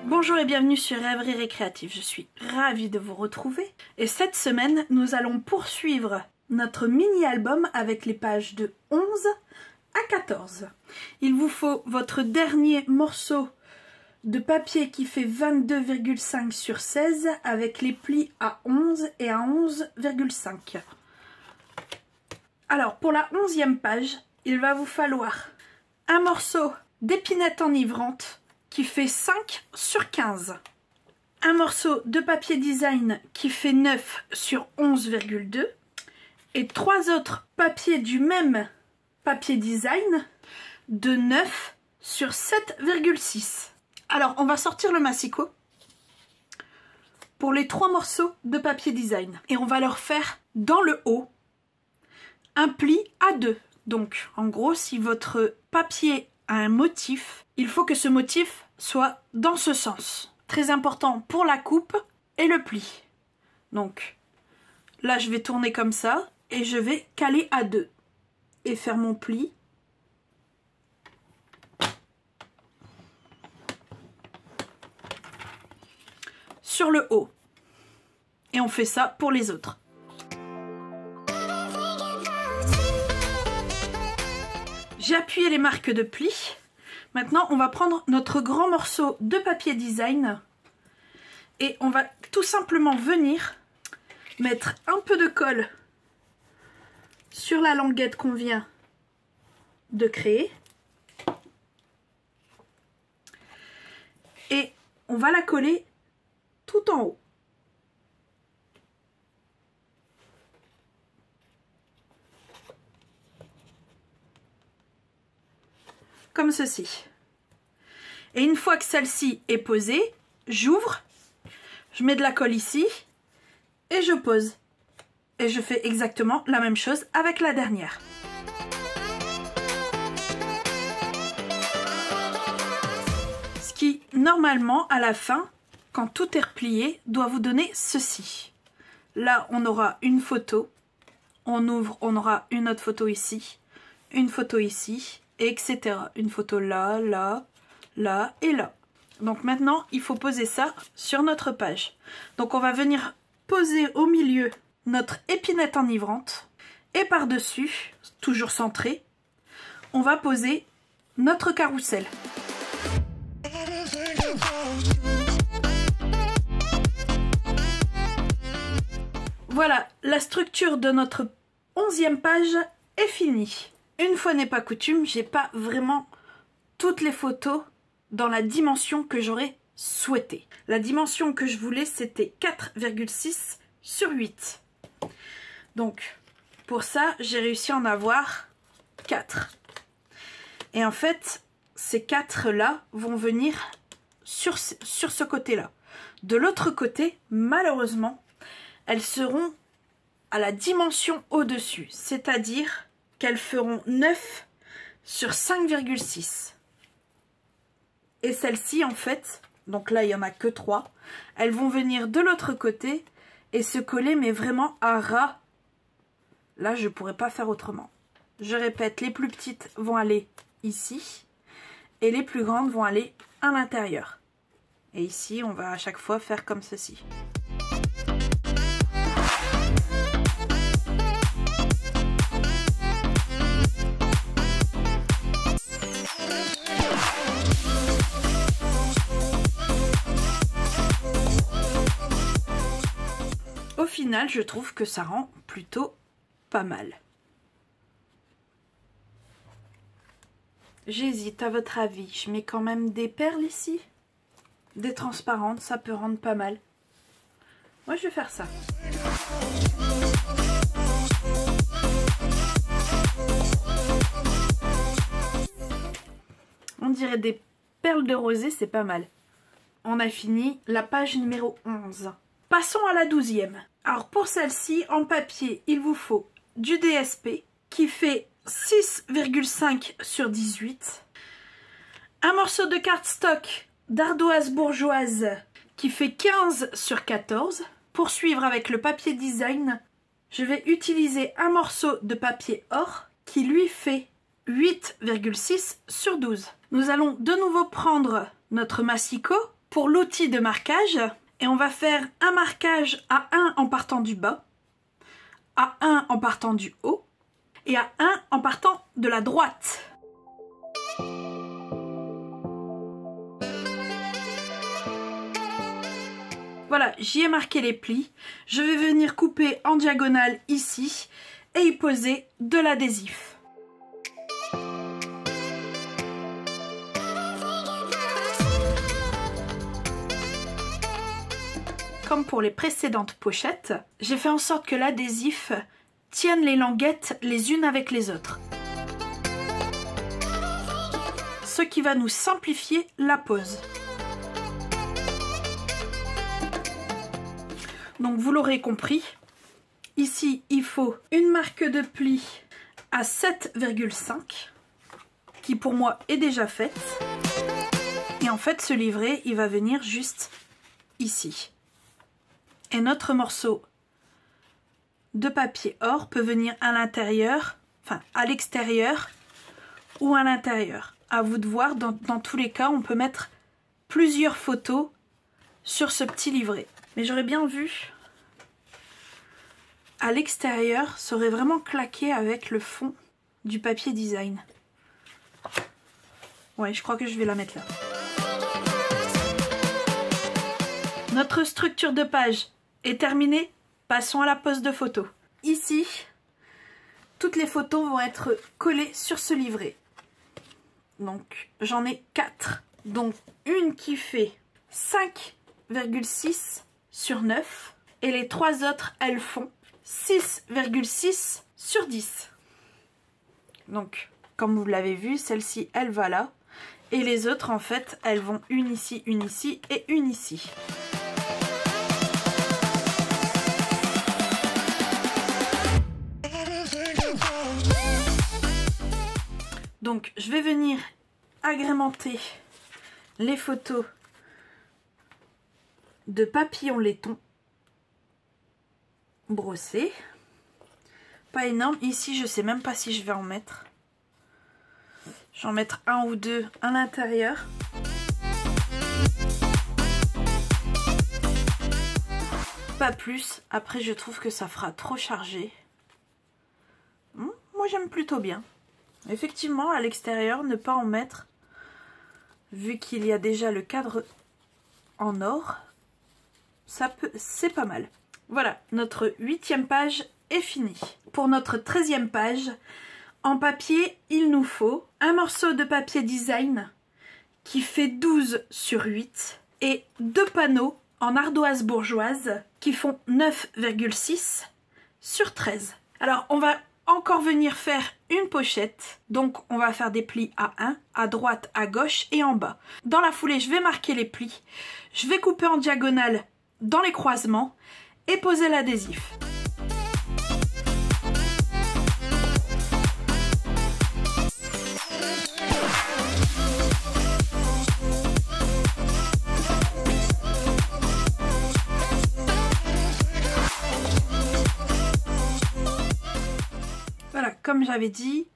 Bonjour et bienvenue sur Rêverie Récréative, je suis ravie de vous retrouver. Et cette semaine, nous allons poursuivre notre mini-album avec les pages de 11 à 14. Il vous faut votre dernier morceau de papier qui fait 22,5 sur 16 avec les plis à 11 et à 11,5. Alors, pour la 11e page, il va vous falloir un morceau d'épinette enivrante qui fait 5 sur 15. Un morceau de papier design qui fait 9 sur 11,2. Et 3 autres papiers du même papier design de 9 sur 7,6. Alors, on va sortir le massicot pour les 3 morceaux de papier design. Et on va leur faire dans le haut un pli à 2. Donc, en gros, si votre papier a un motif, il faut que ce motif soit dans ce sens. Très important pour la coupe et le pli. Donc, là, je vais tourner comme ça et je vais caler à 2 et faire mon pli. Sur le haut. Et on fait ça pour les autres. J'ai appuyé les marques de pli. Maintenant, on va prendre notre grand morceau de papier design et on va tout simplement venir mettre un peu de colle sur la languette qu'on vient de créer et on va la coller tout en haut. Comme ceci. Et une fois que celle-ci est posée, j'ouvre, je mets de la colle ici et je pose. Et je fais exactement la même chose avec la dernière. Ce qui, normalement, à la fin, quand tout est replié, doit vous donner ceci. Là, on aura une photo. On ouvre, on aura une autre photo ici, une photo ici, etc. Une photo là, là, là et là. Donc maintenant, il faut poser ça sur notre page. Donc on va venir poser au milieu notre épinette enivrante et par-dessus, toujours centré, on va poser notre carrousel. Voilà, la structure de notre 11e page est finie. Une fois n'est pas coutume, j'ai pas vraiment toutes les photos dans la dimension que j'aurais souhaité. La dimension que je voulais, c'était 4,6 sur 8. Donc, pour ça, j'ai réussi à en avoir 4. Et en fait, ces 4-là vont venir sur ce côté-là. De l'autre côté, malheureusement, elles seront à la dimension au-dessus, c'est-à-dire qu'elles feront 9 sur 5,6. Et celles-ci, en fait, donc là, il n'y en a que 3, elles vont venir de l'autre côté et se coller, mais vraiment à ras. Là, je ne pourrais pas faire autrement. Je répète, les plus petites vont aller ici et les plus grandes vont aller à l'intérieur. Et ici, on va à chaque fois faire comme ceci. Au final, je trouve que ça rend plutôt pas mal. J'hésite, à votre avis, je mets quand même des perles ici, des transparentes, ça peut rendre pas mal. Moi, je vais faire ça. On dirait des perles de rosée, c'est pas mal. On a fini la page numéro 11. Passons à la 12e. Alors pour celle-ci, en papier, il vous faut du DSP qui fait 6,5 sur 18. Un morceau de cardstock d'ardoise bourgeoise qui fait 15 sur 14. Pour suivre avec le papier design, je vais utiliser un morceau de papier or qui lui fait 8,6 sur 12. Nous allons de nouveau prendre notre massicot pour l'outil de marquage et on va faire un marquage à 1 en partant du bas, à 1 en partant du haut et à 1 en partant de la droite. Voilà, j'y ai marqué les plis. Je vais venir couper en diagonale ici et y poser de l'adhésif. Comme pour les précédentes pochettes, j'ai fait en sorte que l'adhésif tienne les languettes les unes avec les autres. Ce qui va nous simplifier la pose. Donc vous l'aurez compris, ici il faut une marque de pli à 7,5 qui pour moi est déjà faite. Et en fait ce livret il va venir juste ici. Et notre morceau de papier or peut venir à l'intérieur, enfin à l'extérieur ou à l'intérieur. À vous de voir, dans tous les cas on peut mettre plusieurs photos sur ce petit livret. Mais j'aurais bien vu à l'extérieur, ça aurait vraiment claqué avec le fond du papier design. Ouais, je crois que je vais la mettre là. Notre structure de page est terminée. Passons à la pose de photos. Ici, toutes les photos vont être collées sur ce livret. Donc, j'en ai 4. Donc, une qui fait 5,6 sur 9 et les 3 autres elles font 6,6 sur 10. Donc comme vous l'avez vu, celle-ci elle va là et les autres en fait elles vont une ici et une ici. Donc je vais venir agrémenter les photos de papillons laitons brossés. Pas énorme. Ici, je sais même pas si je vais en mettre. Je vais en mettre un ou deux à l'intérieur. Pas plus. Après, je trouve que ça fera trop chargé. Moi, j'aime plutôt bien. Effectivement, à l'extérieur, ne pas en mettre. Vu qu'il y a déjà le cadre en or. C'est pas mal. Voilà, notre 8e page est finie. Pour notre 13e page, en papier, il nous faut un morceau de papier design qui fait 12 sur 8 et 2 panneaux en ardoise bourgeoise qui font 9,6 sur 13. Alors, on va encore venir faire une pochette. Donc, on va faire des plis à 1, à droite, à gauche et en bas. Dans la foulée, je vais marquer les plis. Je vais couper en diagonale dans les croisements et poser l'adhésif. Voilà, comme j'avais dit,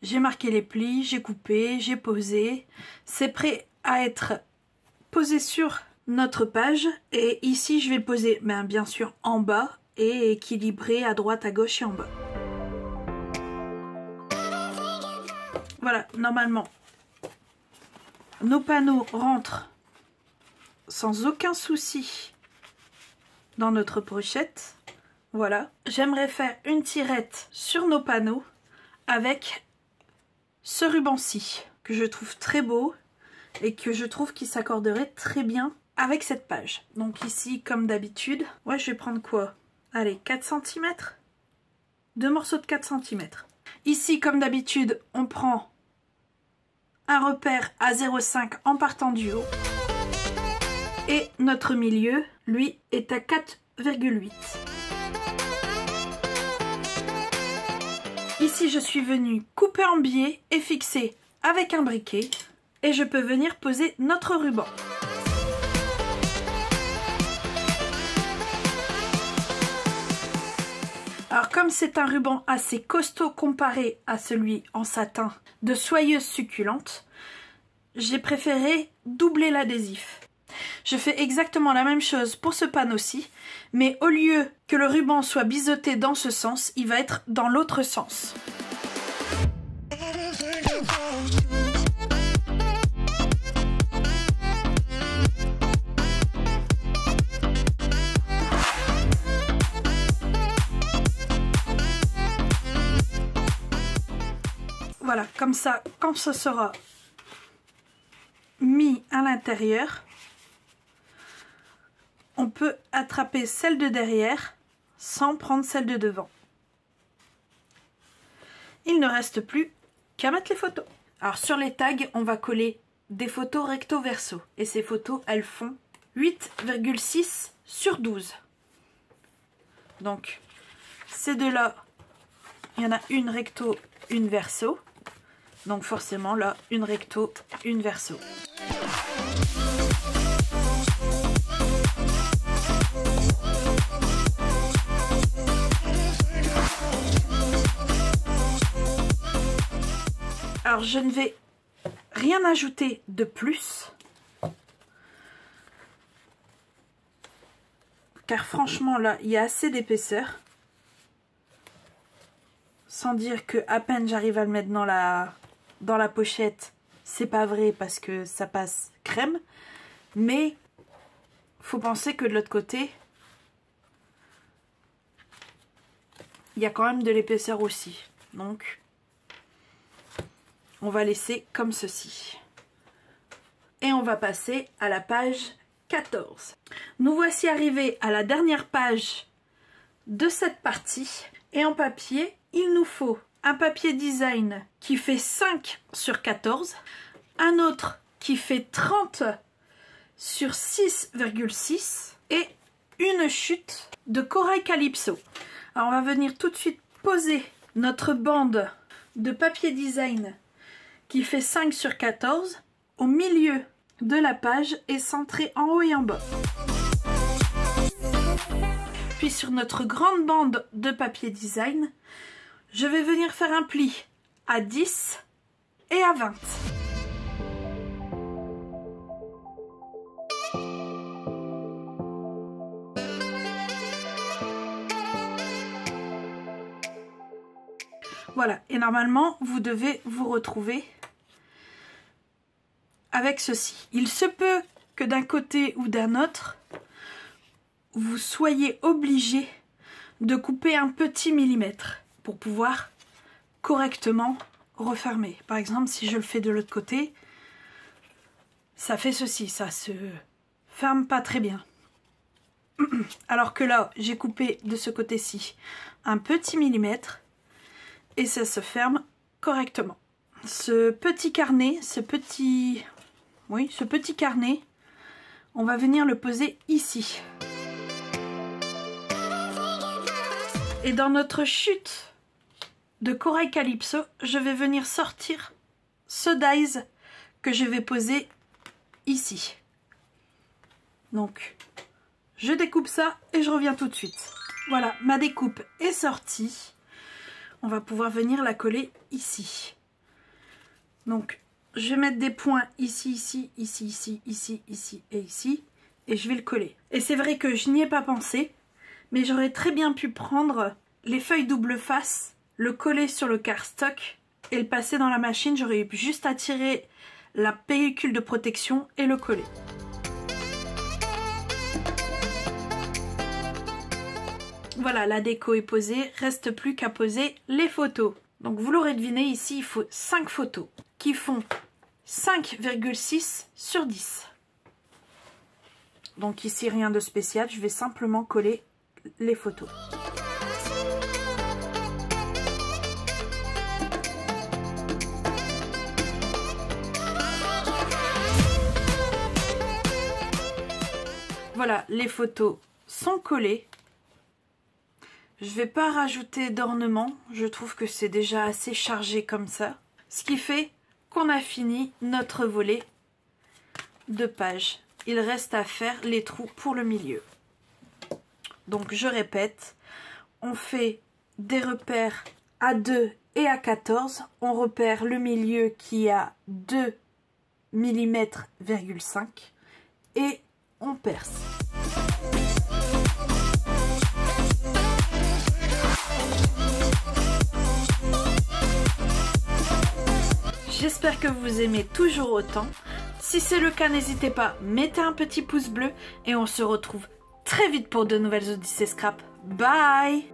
j'ai marqué les plis, j'ai coupé, j'ai posé. C'est prêt à être posé sur notre page et ici je vais le poser bien sûr en bas et équilibré à droite, à gauche et en bas. Voilà, normalement nos panneaux rentrent sans aucun souci dans notre pochette. Voilà, j'aimerais faire une tirette sur nos panneaux avec ce ruban-ci que je trouve très beau et que je trouve qu'il s'accorderait très bien avec cette page. Donc ici, comme d'habitude, ouais, je vais prendre quoi? Allez, 4 cm. 2 morceaux de 4 cm. Ici, comme d'habitude, on prend un repère à 0,5 en partant du haut. Et notre milieu, lui, est à 4,8. Ici, je suis venue couper en biais et fixer avec un briquet. Et je peux venir poser notre ruban. Alors comme c'est un ruban assez costaud comparé à celui en satin de Soyeuse Succulente, j'ai préféré doubler l'adhésif. Je fais exactement la même chose pour ce panneau-ci, mais au lieu que le ruban soit biseauté dans ce sens, il va être dans l'autre sens. Voilà, comme ça, quand ce sera mis à l'intérieur, on peut attraper celle de derrière sans prendre celle de devant. Il ne reste plus qu'à mettre les photos. Alors sur les tags, on va coller des photos recto verso. Et ces photos, elles font 8,6 sur 12. Donc ces deux-là, il y en a une recto, une verso. Donc forcément là, une recto, une verso. Alors je ne vais rien ajouter de plus. Car franchement là, il y a assez d'épaisseur. Sans dire que à peine j'arrive à le mettre dans la pochette, c'est pas vrai parce que ça passe crème. Mais faut penser que de l'autre côté, il y a quand même de l'épaisseur aussi. Donc on va laisser comme ceci. Et on va passer à la page 14. Nous voici arrivés à la dernière page de cette partie. Et en papier, il nous faut un papier design qui fait 5 sur 14, un autre qui fait 30 sur 6,6 et une chute de corail calypso. Alors on va venir tout de suite poser notre bande de papier design qui fait 5 sur 14 au milieu de la page et centré en haut et en bas. Puis sur notre grande bande de papier design, je vais venir faire un pli à 10 et à 20. Voilà, et normalement, vous devez vous retrouver avec ceci. Il se peut que d'un côté ou d'un autre, vous soyez obligé de couper un petit millimètre pour pouvoir correctement refermer. Par exemple, si je le fais de l'autre côté, ça fait ceci, ça se ferme pas très bien. Alors que là, j'ai coupé de ce côté-ci un petit millimètre et ça se ferme correctement. Ce petit carnet, ce petit carnet, on va venir le poser ici. Et dans notre chute de corail calypso, je vais venir sortir ce dies que je vais poser ici. Donc, je découpe ça et je reviens tout de suite. Voilà, ma découpe est sortie. On va pouvoir venir la coller ici. Donc, je vais mettre des points ici, ici, ici, ici, ici, ici et ici. Et je vais le coller. Et c'est vrai que je n'y ai pas pensé, mais j'aurais très bien pu prendre les feuilles double face, le coller sur le cardstock et le passer dans la machine. J'aurais eu juste à tirer la pellicule de protection et le coller. Voilà, la déco est posée, reste plus qu'à poser les photos. Donc vous l'aurez deviné, ici il faut 5 photos qui font 5,6 sur 10. Donc ici rien de spécial, je vais simplement coller les photos. Voilà, les photos sont collées. Je ne vais pas rajouter d'ornements, je trouve que c'est déjà assez chargé comme ça. Ce qui fait qu'on a fini notre volet de page. Il reste à faire les trous pour le milieu. Donc je répète, on fait des repères à 2 et à 14. On repère le milieu qui a 2 mm,5 et on perce. J'espère que vous aimez toujours autant. Si c'est le cas, n'hésitez pas, mettez un petit pouce bleu et on se retrouve très vite pour de nouvelles Odyssées Scrap. Bye!